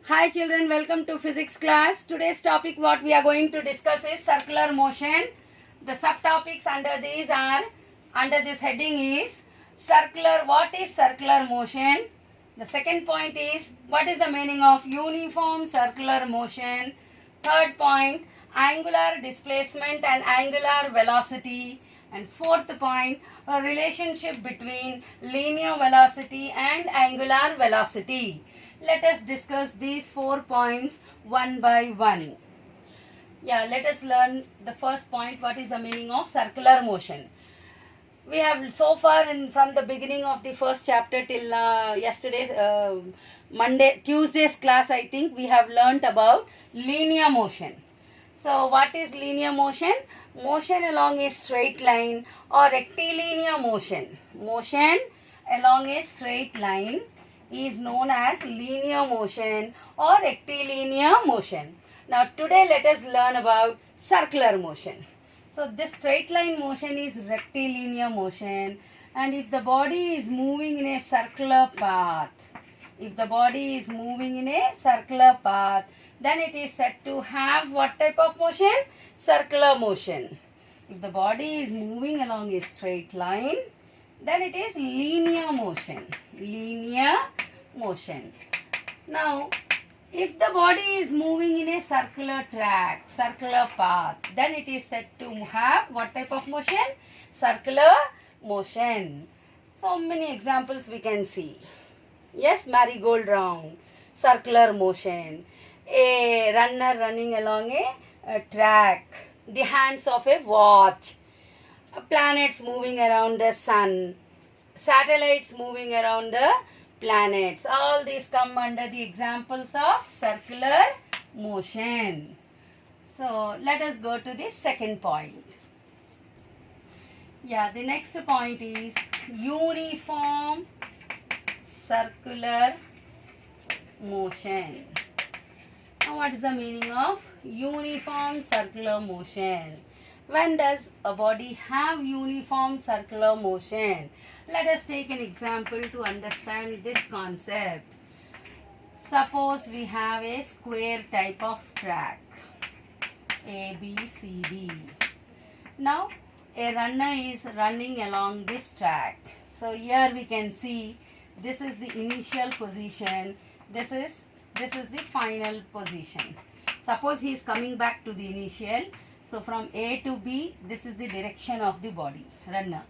Hi children, welcome to physics class. Today's topic what we are going to discuss is circular motion. The subtopics under this heading is circular. What is circular motion? The second point is what is the meaning of uniform circular motion? Third point, angular displacement and angular velocity. And fourth point, a relationship between linear velocity and angular velocity. Let us discuss these 4 points one by one. Let us learn the first point. What is the meaning of circular motion? We have so far from the beginning of the first chapter till yesterday's Tuesday's class, I think we have learnt about linear motion. So what is linear motion? Motion along a straight line or rectilinear motion. Motion along a straight line is known as linear motion or rectilinear motion. Now today let us learn about circular motion. So this straight line motion is rectilinear motion, and if the body is moving in a circular path, then it is said to have what type of motion? Circular motion. If the body is moving along a straight line, then it is linear motion. Now, if the body is moving in a circular track, circular path, then it is said to have what type of motion? Circular motion. So many examples we can see. Yes, merry-go round, circular motion. A runner running along a track, the hands of a watch, planets moving around the sun, satellites moving around the planets. All these come under the examples of circular motion. So let us go to the second point. The next point is uniform circular motion. Now what is the meaning of uniform circular motion? When does a body have uniform circular motion? Let us take an example to understand this concept. Suppose we have a square type of track, A, B, C, D. Now a runner is running along this track. So here we can see this is the initial position, this is the final position. Suppose he is coming back to the initial. So from A to B, this is the direction of the body, runner.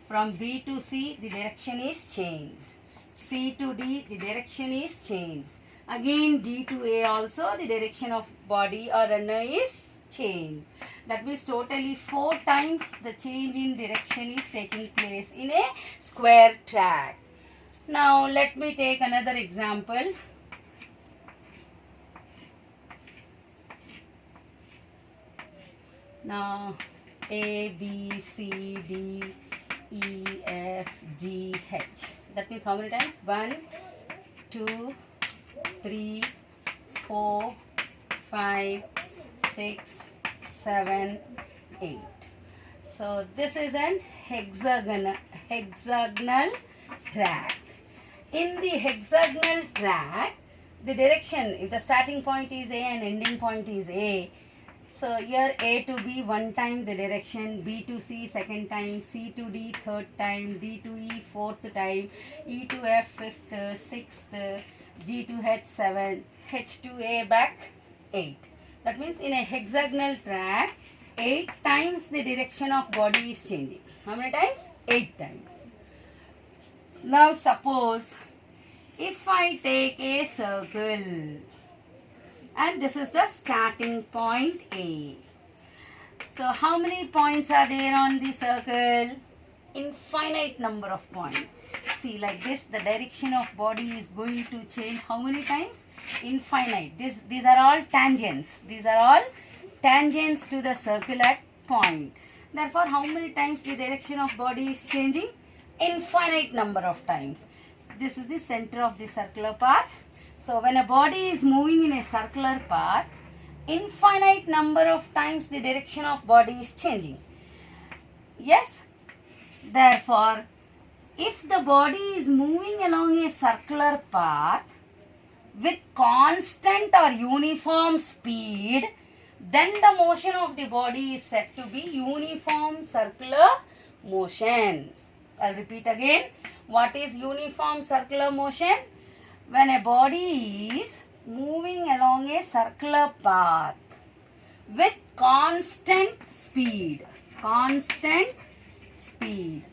From B to C, the direction is changed. C to D, the direction is changed. Again D to A also, the direction of body or runner is changed. That means totally 4 times the change in direction is taking place in a square track. Now let me take another example. Now A, B, C, D, E, F, G, H. That means how many times? 1, 2, 3, 4, 5, 6, 7, 8. So this is an hexagonal track. In the hexagonal track, the direction, if the starting point is A and ending point is A, so here A to B 1 time the direction, B to C 2nd time, C to D 3rd time, D to E 4th time, E to F 5th, 6th, G to H 7th, H to A back 8. That means in a hexagonal track 8 times the direction of body is changing. How many times? 8 times. Now suppose if I take a circle, and this is the starting point A. So how many points are there on the circle? Infinite number of points. See, like this, the direction of body is going to change how many times? Infinite. These are all tangents. These are all tangents to the circular point. Therefore, how many times the direction of body is changing? Infinite number of times. This is the center of the circular path. So when a body is moving in a circular path, infinite number of times the direction of body is changing. Yes? Therefore, if the body is moving along a circular path, with constant or uniform speed, then the motion of the body is said to be uniform circular motion. I'll repeat again. What is uniform circular motion? When a body is moving along a circular path with constant speed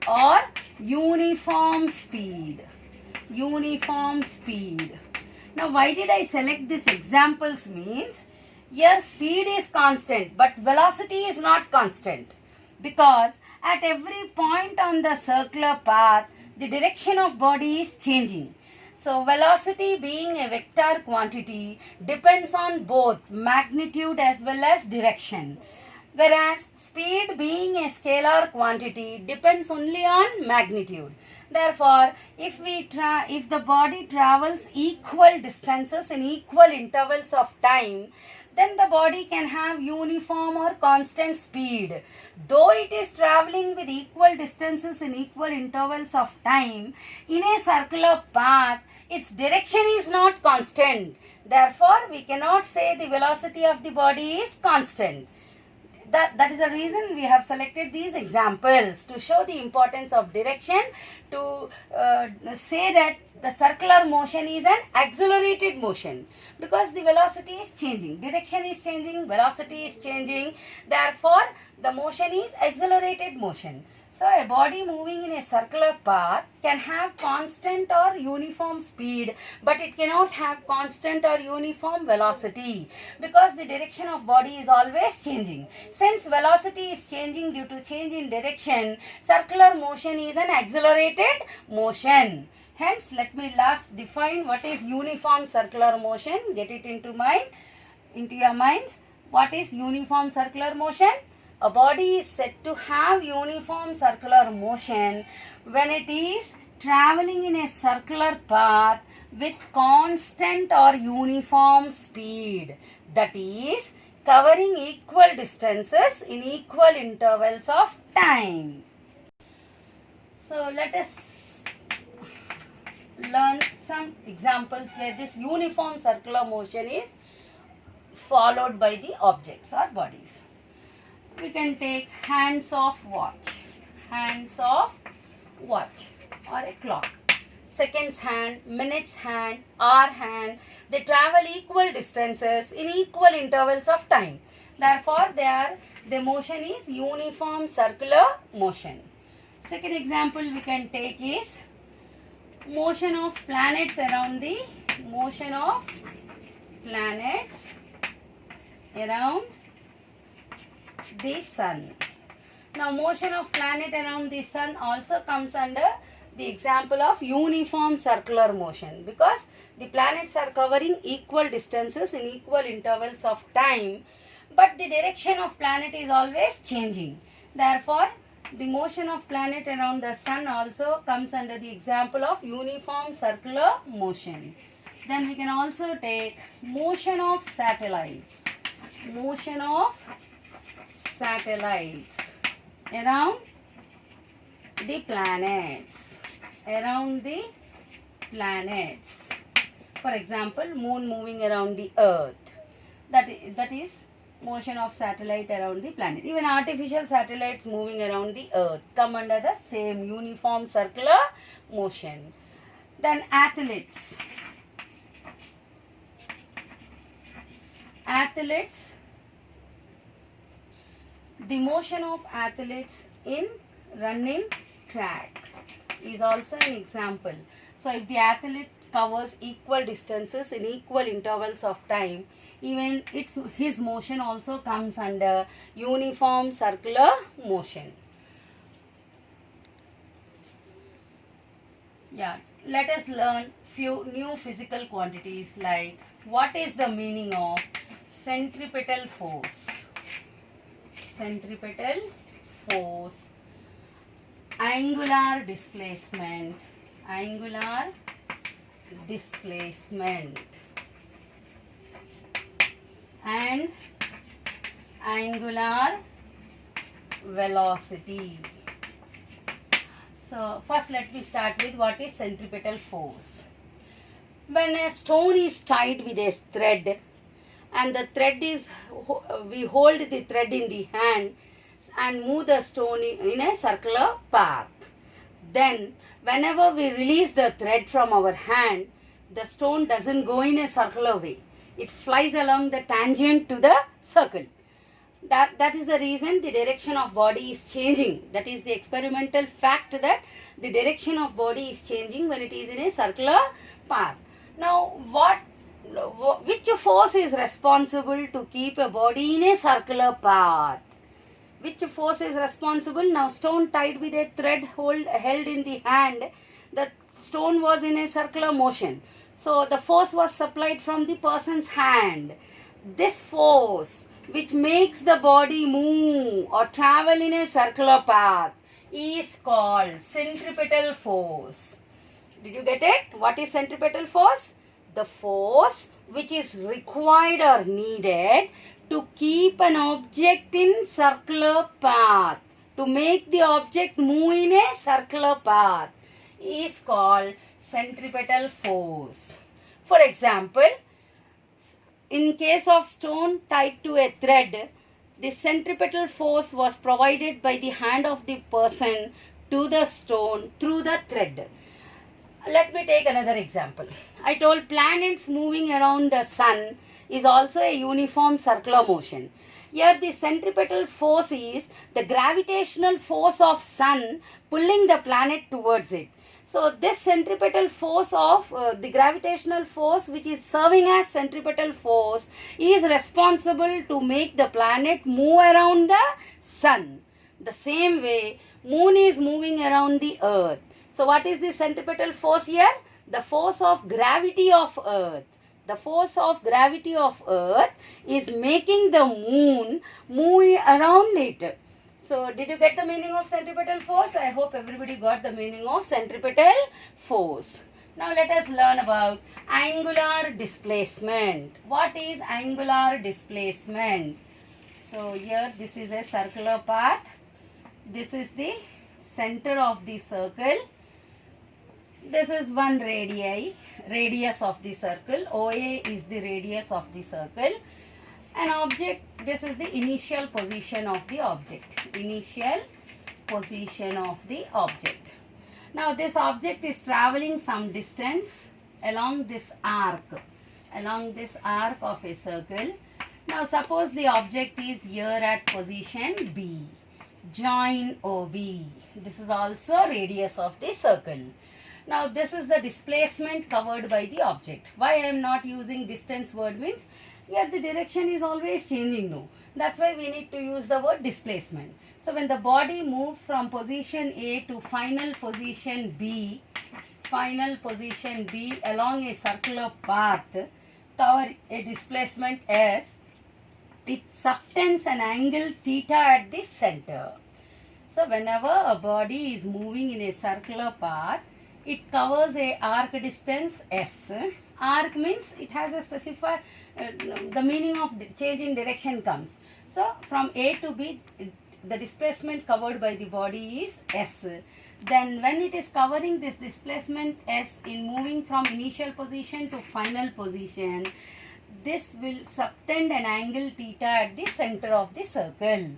or uniform speed. Now why did I select these examples means here speed is constant but velocity is not constant, because at every point on the circular path the direction of body is changing. So velocity being a vector quantity depends on both magnitude as well as direction, whereas speed being a scalar quantity depends only on magnitude. Therefore, if the body travels equal distances in equal intervals of time, then the body can have uniform or constant speed. Though it is traveling with equal distances in equal intervals of time, in a circular path, its direction is not constant. Therefore, we cannot say the velocity of the body is constant. That is the reason we have selected these examples to show the importance of direction, to say that the circular motion is an accelerated motion, because the velocity is changing, direction is changing, velocity is changing. Therefore, the motion is accelerated motion. So, a body moving in a circular path can have constant or uniform speed, but it cannot have constant or uniform velocity, because the direction of body is always changing. Since velocity is changing due to change in direction, circular motion is an accelerated motion. Hence, let me last define what is uniform circular motion. Get it into your minds. What is uniform circular motion? A body is said to have uniform circular motion when it is traveling in a circular path with constant or uniform speed, that is, covering equal distances in equal intervals of time. So, let us learn some examples where this uniform circular motion is followed by the objects or bodies. We can take hands of watch or a clock, seconds hand, minutes hand, hour hand. They travel equal distances in equal intervals of time. Therefore, the motion is uniform circular motion. Second example we can take is motion of planets around the sun. Now, motion of planet around the sun also comes under the example of uniform circular motion, because the planets are covering equal distances in equal intervals of time, but the direction of planet is always changing. Therefore, the motion of planet around the sun also comes under the example of uniform circular motion. Then we can also take motion of satellites around the planets. For example, moon moving around the earth. That is motion of satellite around the planet. Even artificial satellites moving around the earth come under the same uniform circular motion. Then athletes, the motion of athletes in running track is also an example. So, if the athlete covers equal distances in equal intervals of time, even his motion also comes under uniform circular motion. Yeah, let us learn few new physical quantities, like what is the meaning of centripetal force, angular displacement, and angular velocity. So, first let me start with what is centripetal force. When a stone is tied with a thread, and the thread is, we hold the thread in the hand and move the stone in a circular path. Then whenever we release the thread from our hand, the stone doesn't go in a circular way. It flies along the tangent to the circle. That is the reason the direction of body is changing. That is the experimental fact, that the direction of body is changing when it is in a circular path. Now which force is responsible to keep a body in a circular path? Which force is responsible? Now stone tied with a thread held in the hand, the stone was in a circular motion. So the force was supplied from the person's hand. This force which makes the body move or travel in a circular path is called centripetal force. Did you get it? What is centripetal force? The force which is required or needed to keep an object in circular path, to make the object move in a circular path, is called centripetal force. For example, in case of stone tied to a thread, the centripetal force was provided by the hand of the person to the stone through the thread. Let me take another example. I told planets moving around the sun is also a uniform circular motion. Here the centripetal force is the gravitational force of sun pulling the planet towards it. So this centripetal force of the gravitational force, which is serving as centripetal force, is responsible to make the planet move around the sun. The same way moon is moving around the earth. So what is the centripetal force here? The force of gravity of earth. The force of gravity of earth is making the moon move around it. So did you get the meaning of centripetal force? I hope everybody got the meaning of centripetal force. Now let us learn about angular displacement. What is angular displacement? So here this is a circular path. This is the center of the circle. This is one radius of the circle. OA is the radius of the circle. An object, this is the initial position of the object. Initial position of the object. Now this object is traveling some distance along this arc. Along this arc of a circle. Now suppose the object is here at position B. Join OB. This is also radius of the circle. Now this is the displacement covered by the object. Why I am not using distance word means here the direction is always changing. No. That's why we need to use the word displacement. So when the body moves from position A to final position B along a circular path, cover a displacement S, it subtends an angle theta at the center. So whenever a body is moving in a circular path, it covers a arc distance S. Arc means it has a specified, the meaning of change in direction comes. So from A to B, the displacement covered by the body is S. Then when it is covering this displacement S in moving from initial position to final position, this will subtend an angle theta at the center of the circle.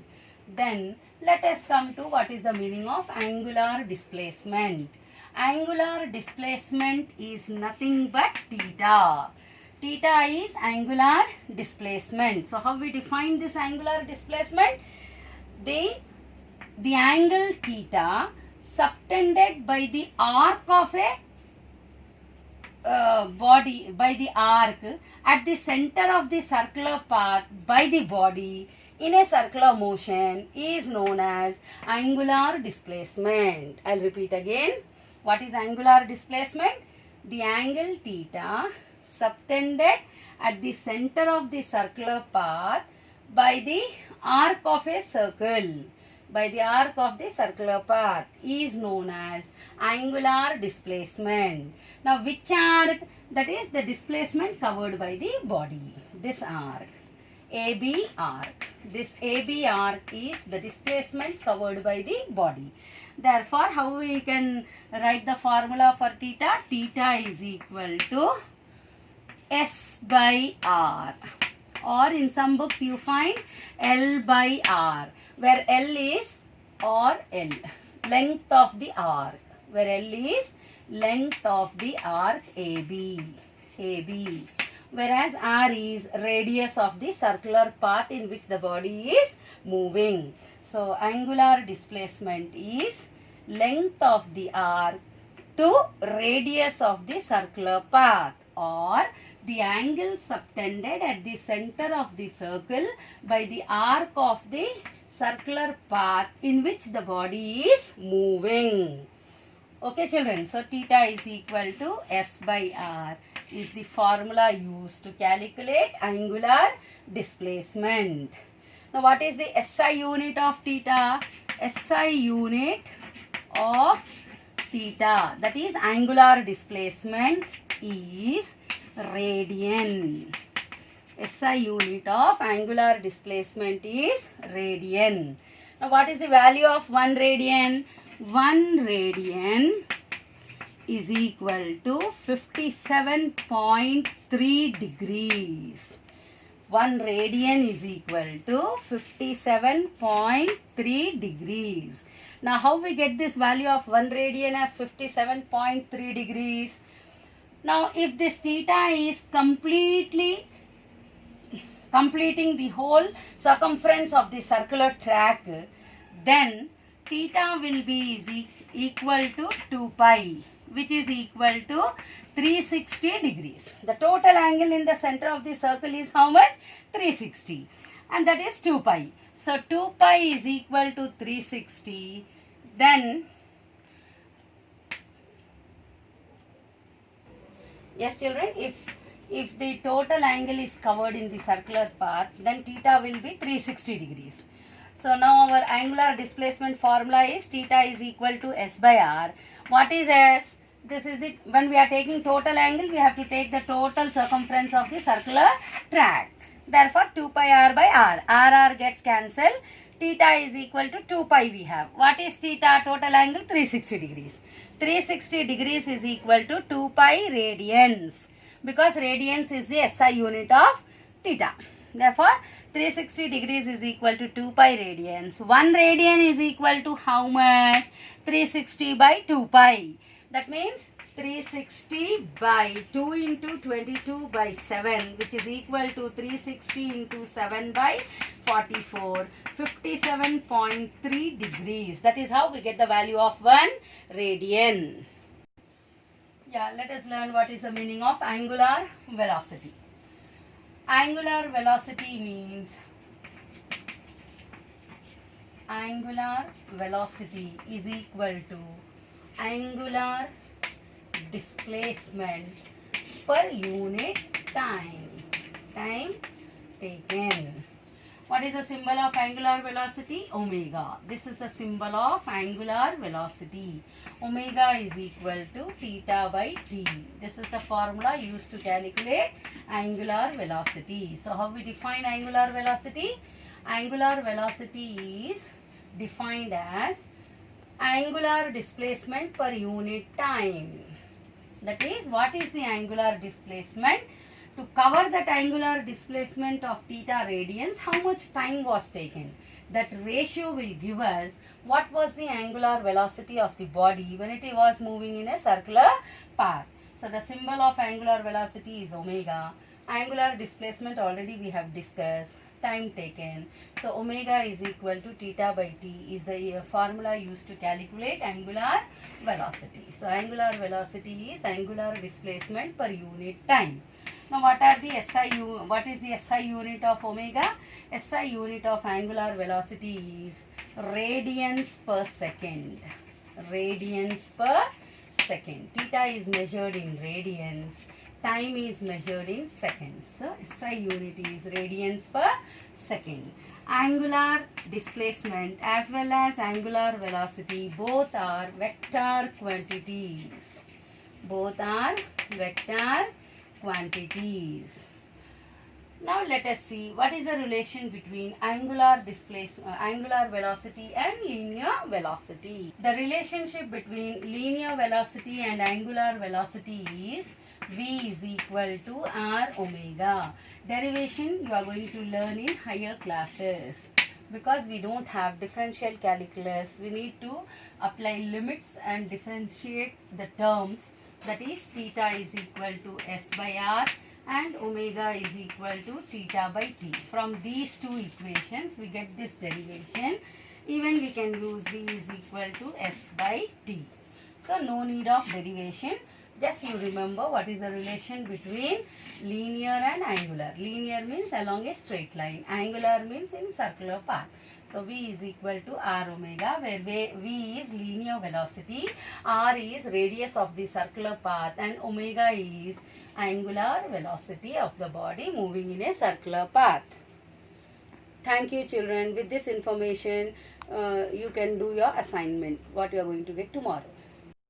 Then let us come to what is the meaning of angular displacement. Angular displacement is nothing but theta. Theta is angular displacement. So how we define this angular displacement? The angle theta subtended by the arc of a body, by the arc at the center of the circular path by the body in a circular motion is known as angular displacement. I'll repeat again. What is angular displacement? The angle theta subtended at the center of the circular path by the arc of a circle. By the arc of the circular path is known as angular displacement. Now which arc? That is the displacement covered by the body. This arc. AB arc. This AB arc is the displacement covered by the body. Therefore, how we can write the formula for theta? Theta is equal to S by R, or in some books you find L by R, where L is or L, length of the arc, where L is length of the arc AB, whereas R is radius of the circular path in which the body is moving. So angular displacement is length of the arc to radius of the circular path, or the angle subtended at the center of the circle by the arc of the circular path in which the body is moving. Okay children, so theta is equal to S by R is the formula used to calculate angular displacement. Now what is the SI unit of theta? SI unit of theta, that is angular displacement, is radian. SI unit of angular displacement is radian. Now what is the value of 1 radian? 1 radian is equal to 57.3 degrees. 1 radian is equal to 57.3 degrees. Now how we get this value of 1 radian as 57.3 degrees? Now if this theta is completing the whole circumference of the circular track, then theta will be equal to 2 pi, which is equal to 360 degrees. The total angle in the center of the circle is how much? 360, and that is 2 pi. So 2 pi is equal to 360. Then yes children, if the total angle is covered in the circular path, then theta will be 360 degrees. So now our angular displacement formula is theta is equal to S by R. What is S? This is the, when we are taking total angle, we have to take the total circumference of the circular track. Therefore 2 pi R by R. R gets cancelled. Theta is equal to 2 pi we have. What is theta? Total angle 360 degrees. 360 degrees is equal to 2 pi radians, because radians is the SI unit of theta. Therefore 360 degrees is equal to 2 pi radians. 1 radian is equal to how much? 360 by 2 pi. That means 360 by 2 into 22 by 7, which is equal to 360 into 7 by 44, 57.3 degrees. That is how we get the value of 1 radian. Yeah, let us learn what is the meaning of angular velocity. Angular velocity means angular velocity is equal to angular displacement per unit time taken. What is the symbol of angular velocity? Omega. This is the symbol of angular velocity. Omega is equal to theta by t. This is the formula used to calculate angular velocity. So how we define angular velocity? Angular velocity is defined as angular displacement per unit time. That is, what is the angular displacement? To cover that angular displacement of theta radians, how much time was taken? That ratio will give us what was the angular velocity of the body when it was moving in a circular path. So the symbol of angular velocity is omega. Angular displacement already we have discussed. Time taken. So omega is equal to theta by t is the formula used to calculate angular velocity. So angular velocity is angular displacement per unit time. Now what is the SI unit of omega? SI unit of angular velocity is radians per second. Radians per second. Theta is measured in radians. Time is measured in seconds. So SI unit is radians per second. Angular displacement as well as angular velocity both are vector quantities. Both are vector quantities. Now let us see what is the relation between angular velocity and linear velocity. The relationship between linear velocity and angular velocity is V is equal to R omega. Derivation you are going to learn in higher classes. Because we don't have differential calculus, we need to apply limits and differentiate the terms. That is, theta is equal to S by R and omega is equal to theta by T. From these two equations, we get this derivation. Even we can use V is equal to S by T. So, no need of derivation. Just you remember what is the relation between linear and angular. Linear means along a straight line. Angular means in circular path. So, V is equal to R omega, where V is linear velocity, R is radius of the circular path, and omega is angular velocity of the body moving in a circular path. Thank you, children. With this information, you can do your assignment, what you are going to get tomorrow.